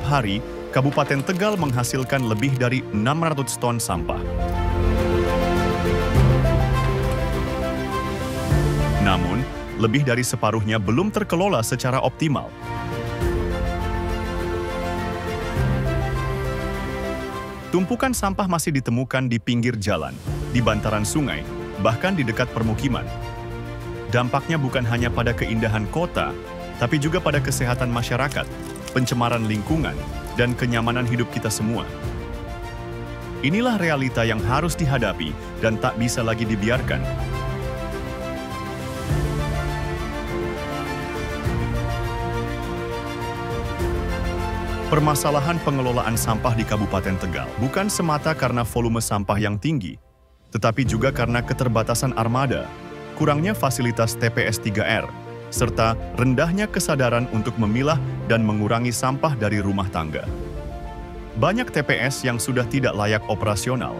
hari, Kabupaten Tegal menghasilkan lebih dari 600 ton sampah. Namun, lebih dari separuhnya belum terkelola secara optimal. Tumpukan sampah masih ditemukan di pinggir jalan, di bantaran sungai, bahkan di dekat permukiman. Dampaknya bukan hanya pada keindahan kota, tapi juga pada kesehatan masyarakat, pencemaran lingkungan, dan kenyamanan hidup kita semua. Inilah realita yang harus dihadapi dan tak bisa lagi dibiarkan. Permasalahan pengelolaan sampah di Kabupaten Tegal bukan semata karena volume sampah yang tinggi, tetapi juga karena keterbatasan armada, kurangnya fasilitas TPS 3R, serta rendahnya kesadaran untuk memilah dan mengurangi sampah dari rumah tangga. Banyak TPS yang sudah tidak layak operasional.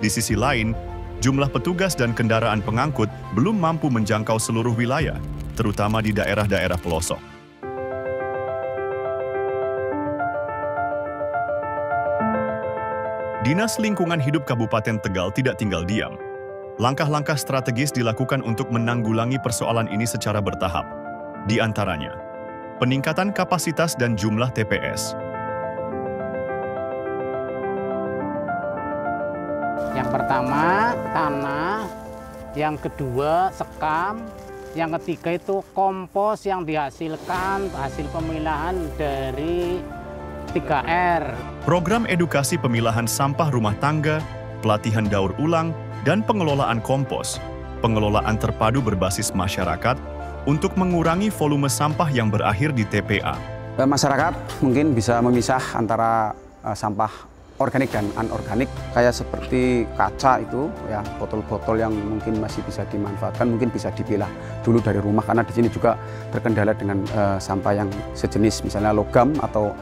Di sisi lain, jumlah petugas dan kendaraan pengangkut belum mampu menjangkau seluruh wilayah, terutama di daerah-daerah pelosok. Dinas Lingkungan Hidup Kabupaten Tegal tidak tinggal diam. Langkah-langkah strategis dilakukan untuk menanggulangi persoalan ini secara bertahap. Di antaranya, peningkatan kapasitas dan jumlah TPS. Yang pertama, tanah. Yang kedua, sekam. Yang ketiga itu kompos yang dihasilkan hasil pemilahan dari 3R. Program edukasi pemilahan sampah rumah tangga, pelatihan daur ulang, dan pengelolaan kompos, pengelolaan terpadu berbasis masyarakat untuk mengurangi volume sampah yang berakhir di TPA. Masyarakat mungkin bisa memisah antara sampah organik dan anorganik, kayak seperti kaca itu, ya botol-botol yang mungkin masih bisa dimanfaatkan, mungkin bisa dipilah dulu dari rumah, karena di sini juga terkendala dengan sampah yang sejenis, misalnya logam atau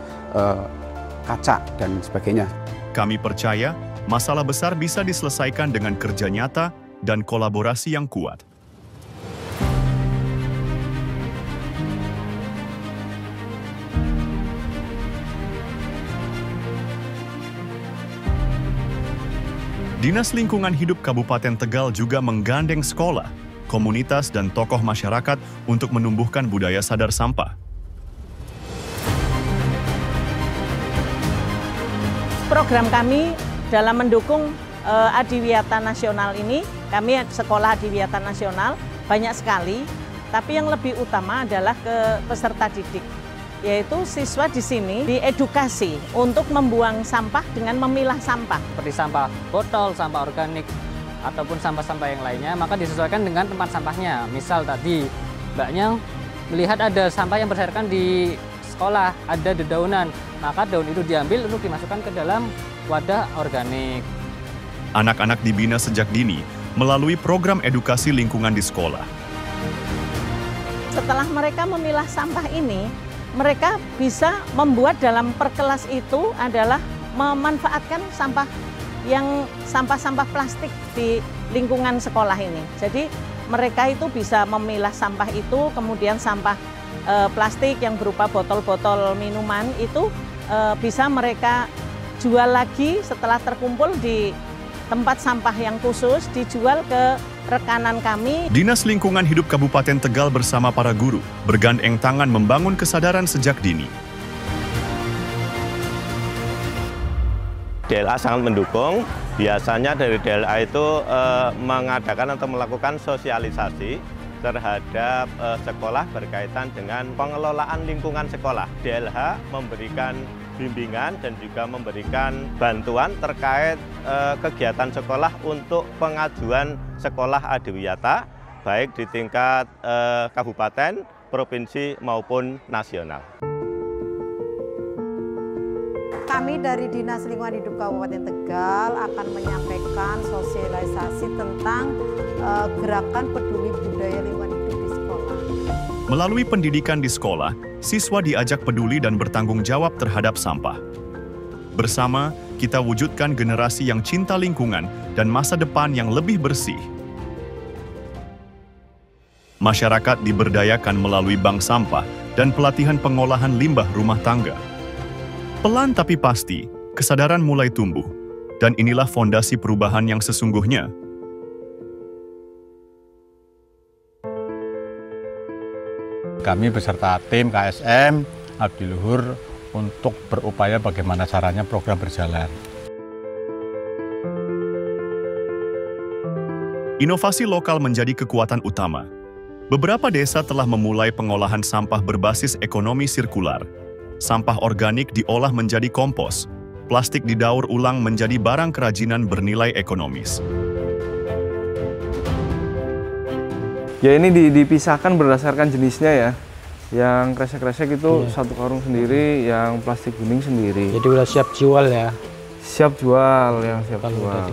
kaca dan sebagainya. Kami percaya masalah besar bisa diselesaikan dengan kerja nyata dan kolaborasi yang kuat. Dinas Lingkungan Hidup Kabupaten Tegal juga menggandeng sekolah, komunitas, dan tokoh masyarakat untuk menumbuhkan budaya sadar sampah. Program kami dalam mendukung Adiwiyata Nasional ini, kami sekolah Adiwiyata Nasional banyak sekali, tapi yang lebih utama adalah ke peserta didik, yaitu siswa di sini diedukasi untuk membuang sampah dengan memilah sampah. Seperti sampah botol, sampah organik, ataupun sampah-sampah yang lainnya, maka disesuaikan dengan tempat sampahnya. Misal tadi, mbaknya melihat ada sampah yang berserakan di sekolah, ada dedaunan, maka daun itu diambil untuk dimasukkan ke dalam wadah organik. Anak-anak dibina sejak dini melalui program edukasi lingkungan di sekolah. Setelah mereka memilah sampah ini, mereka bisa membuat dalam perkelas itu adalah memanfaatkan sampah yang sampah-sampah plastik di lingkungan sekolah ini. Jadi mereka itu bisa memilah sampah itu, kemudian sampah plastik yang berupa botol-botol minuman itu bisa mereka jual lagi setelah terkumpul di tempat sampah yang khusus, dijual ke rekanan kami. Dinas Lingkungan Hidup Kabupaten Tegal bersama para guru bergandeng tangan membangun kesadaran sejak dini. DLA sangat mendukung. Biasanya dari DLA itu mengadakan atau melakukan sosialisasi terhadap sekolah berkaitan dengan pengelolaan lingkungan sekolah. DLH memberikan bimbingan dan juga memberikan bantuan terkait kegiatan sekolah untuk pengajuan sekolah adiwiyata, baik di tingkat kabupaten, provinsi maupun nasional. Kami dari Dinas Lingkungan Hidup Kabupaten Tegal akan menyampaikan sosialisasi tentang gerakan peduli budaya lingkungan hidup di sekolah. Melalui pendidikan di sekolah, siswa diajak peduli dan bertanggung jawab terhadap sampah. Bersama, kita wujudkan generasi yang cinta lingkungan dan masa depan yang lebih bersih. Masyarakat diberdayakan melalui bank sampah dan pelatihan pengolahan limbah rumah tangga. Pelan tapi pasti, kesadaran mulai tumbuh. Dan inilah fondasi perubahan yang sesungguhnya. Kami beserta tim KSM Abdi Luhur untuk berupaya bagaimana caranya program berjalan. Inovasi lokal menjadi kekuatan utama. Beberapa desa telah memulai pengolahan sampah berbasis ekonomi sirkular. Sampah organik diolah menjadi kompos, plastik didaur ulang menjadi barang kerajinan bernilai ekonomis. Ya ini dipisahkan berdasarkan jenisnya ya. Yang kresek-kresek itu satu karung sendiri, yang plastik kuning sendiri. Jadi udah siap jual ya? Siap jual, yang siap jual.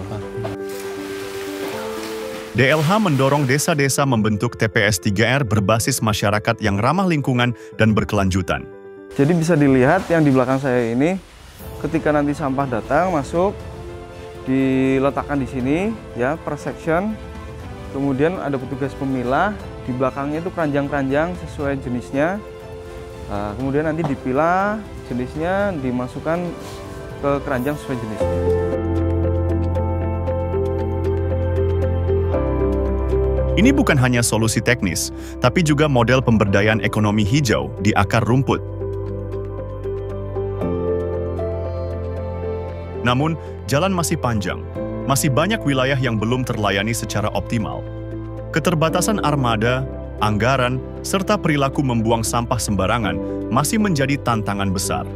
DLH mendorong desa-desa membentuk TPS 3R berbasis masyarakat yang ramah lingkungan dan berkelanjutan. Jadi bisa dilihat yang di belakang saya ini, ketika nanti sampah datang, masuk, diletakkan di sini, ya per section. Kemudian ada petugas pemilah, di belakangnya itu keranjang-keranjang sesuai jenisnya. Nah, kemudian nanti dipilah jenisnya, dimasukkan ke keranjang sesuai jenisnya. Ini bukan hanya solusi teknis, tapi juga model pemberdayaan ekonomi hijau di akar rumput. Namun, jalan masih panjang. Masih banyak wilayah yang belum terlayani secara optimal. Keterbatasan armada, anggaran, serta perilaku membuang sampah sembarangan masih menjadi tantangan besar.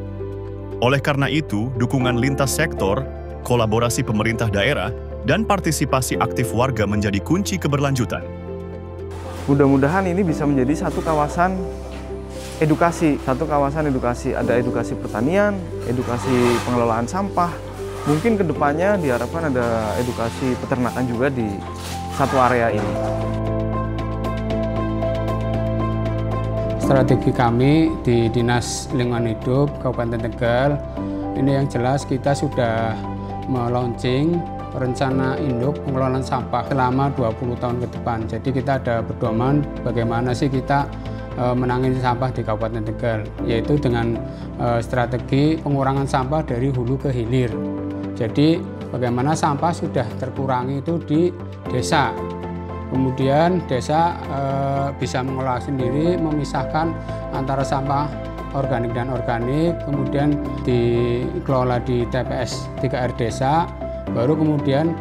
Oleh karena itu, dukungan lintas sektor, kolaborasi pemerintah daerah, dan partisipasi aktif warga menjadi kunci keberlanjutan. Mudah-mudahan ini bisa menjadi satu kawasan edukasi. Ada edukasi pertanian, edukasi pengelolaan sampah. Mungkin kedepannya diharapkan ada edukasi peternakan juga di satu area ini. Strategi kami di Dinas Lingkungan Hidup Kabupaten Tegal, ini yang jelas kita sudah melaunching rencana induk pengelolaan sampah selama 20 tahun ke depan. Jadi kita ada pedoman bagaimana sih kita menangani sampah di Kabupaten Tegal, yaitu dengan strategi pengurangan sampah dari hulu ke hilir. Jadi bagaimana sampah sudah terkurangi itu di desa. Kemudian desa bisa mengelola sendiri, memisahkan antara sampah organik dan organik, kemudian dikelola di TPS 3R desa, baru kemudian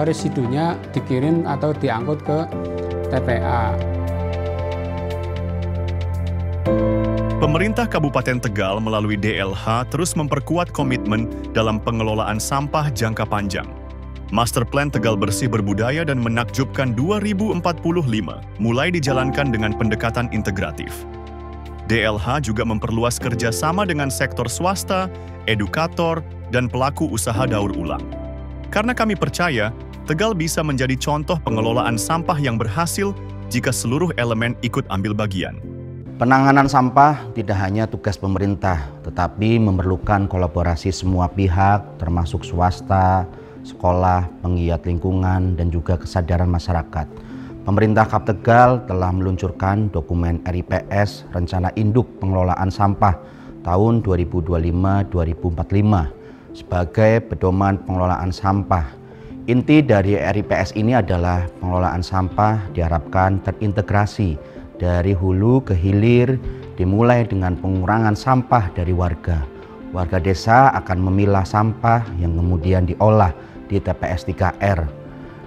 residunya dikirim atau diangkut ke TPA. Pemerintah Kabupaten Tegal melalui DLH terus memperkuat komitmen dalam pengelolaan sampah jangka panjang. Master Plan Tegal Bersih Berbudaya dan Menakjubkan 2045 mulai dijalankan dengan pendekatan integratif. DLH juga memperluas kerjasama dengan sektor swasta, edukator, dan pelaku usaha daur ulang. Karena kami percaya, Tegal bisa menjadi contoh pengelolaan sampah yang berhasil jika seluruh elemen ikut ambil bagian. Penanganan sampah tidak hanya tugas pemerintah, tetapi memerlukan kolaborasi semua pihak, termasuk swasta, sekolah, penggiat lingkungan, dan juga kesadaran masyarakat. Pemerintah Kap Tegal telah meluncurkan dokumen RIPS Rencana Induk Pengelolaan Sampah tahun 2025-2045 sebagai pedoman pengelolaan sampah. Inti dari RIPS ini adalah pengelolaan sampah diharapkan terintegrasi dari hulu ke hilir, dimulai dengan pengurangan sampah dari warga. Warga desa akan memilah sampah yang kemudian diolah di TPS 3R.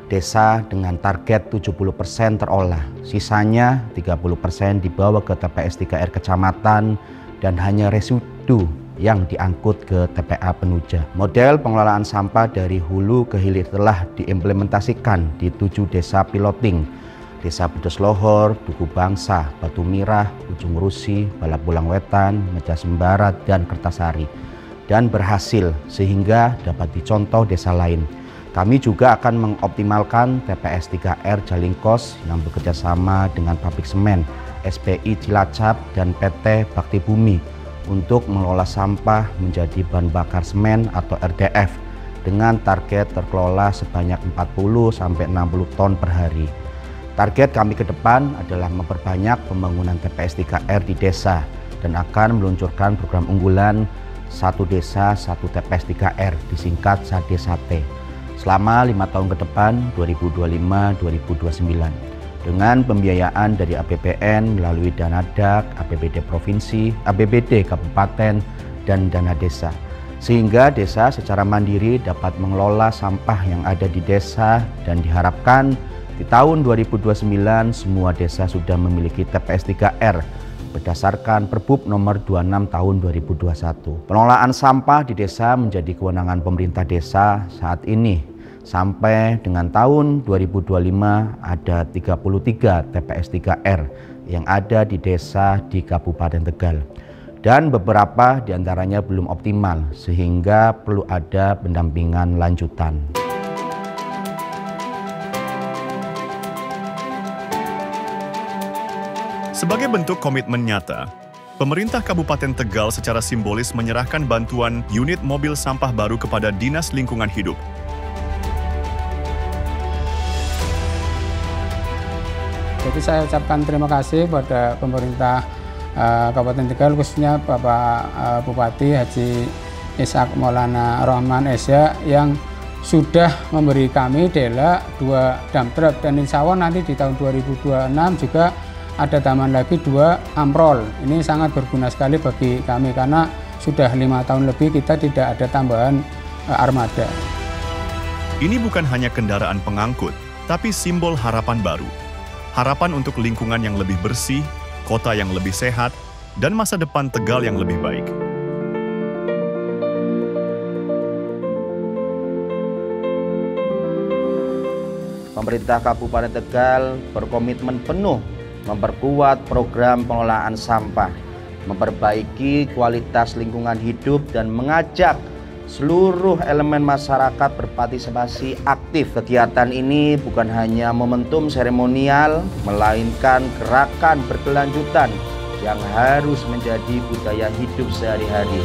Desa dengan target 70% terolah, sisanya 30% dibawa ke TPS 3R kecamatan dan hanya residu yang diangkut ke TPA Penuja. Model pengelolaan sampah dari hulu ke hilir telah diimplementasikan di 7 desa piloting. Desa Bedes Lohor, Duku Bangsa, Batu Mirah, Ujung Rusi, Balapulang Wetan, Meja Sembara, dan Kertasari. Dan berhasil sehingga dapat dicontoh desa lain. Kami juga akan mengoptimalkan TPS 3R Jalingkos yang bekerja sama dengan pabrik semen, SPI Cilacap, dan PT Bakti Bumi untuk mengelola sampah menjadi bahan bakar semen atau RDF dengan target terkelola sebanyak 40-60 ton per hari. Target kami ke depan adalah memperbanyak pembangunan TPS 3R di desa dan akan meluncurkan program unggulan Satu Desa Satu TPS 3R, disingkat SADE-SATE, selama 5 tahun ke depan 2025-2029 dengan pembiayaan dari APBN melalui dana DAK, APBD Provinsi, APBD Kabupaten, dan dana desa. Sehingga desa secara mandiri dapat mengelola sampah yang ada di desa dan diharapkan di tahun 2029 semua desa sudah memiliki TPS 3R berdasarkan Perbup nomor 26 tahun 2021. Pengelolaan sampah di desa menjadi kewenangan pemerintah desa saat ini. Sampai dengan tahun 2025 ada 33 TPS 3R yang ada di desa di Kabupaten Tegal. Dan beberapa diantaranya belum optimal sehingga perlu ada pendampingan lanjutan. Sebagai bentuk komitmen nyata, pemerintah Kabupaten Tegal secara simbolis menyerahkan bantuan unit mobil sampah baru kepada Dinas Lingkungan Hidup. Jadi saya ucapkan terima kasih pada pemerintah Kabupaten Tegal, khususnya Bapak Bupati Haji Ishak Maulana Rahman Esa yang sudah memberi kami DELA 2 dump truck, dan insya Allah nanti di tahun 2026 juga ada tambahan lagi 2 amrol. Ini sangat berguna sekali bagi kami karena sudah 5 tahun lebih kita tidak ada tambahan armada. Ini bukan hanya kendaraan pengangkut, tapi simbol harapan baru. Harapan untuk lingkungan yang lebih bersih, kota yang lebih sehat, dan masa depan Tegal yang lebih baik. Pemerintah Kabupaten Tegal berkomitmen penuh memperkuat program pengelolaan sampah, memperbaiki kualitas lingkungan hidup, dan mengajak seluruh elemen masyarakat berpartisipasi aktif. Kegiatan ini bukan hanya momentum seremonial, melainkan gerakan berkelanjutan yang harus menjadi budaya hidup sehari-hari.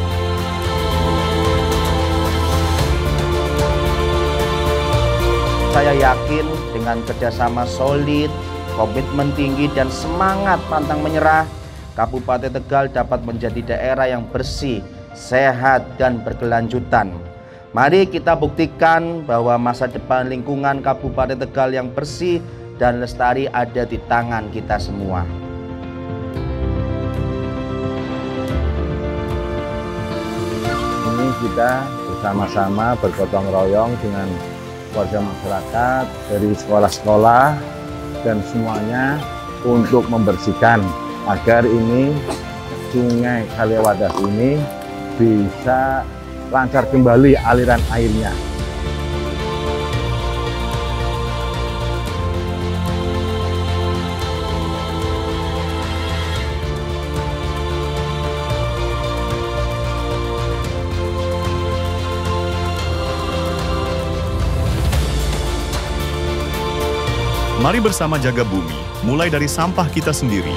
Saya yakin dengan kerjasama solid, komitmen tinggi, dan semangat pantang menyerah, Kabupaten Tegal dapat menjadi daerah yang bersih, sehat, dan berkelanjutan. Mari kita buktikan bahwa masa depan lingkungan Kabupaten Tegal yang bersih dan lestari ada di tangan kita semua. Ini kita bersama-sama bergotong royong dengan warga masyarakat dari sekolah-sekolah dan semuanya untuk membersihkan agar ini Sungai Kaliwadas ini bisa lancar kembali aliran airnya. Mari bersama jaga bumi, mulai dari sampah kita sendiri.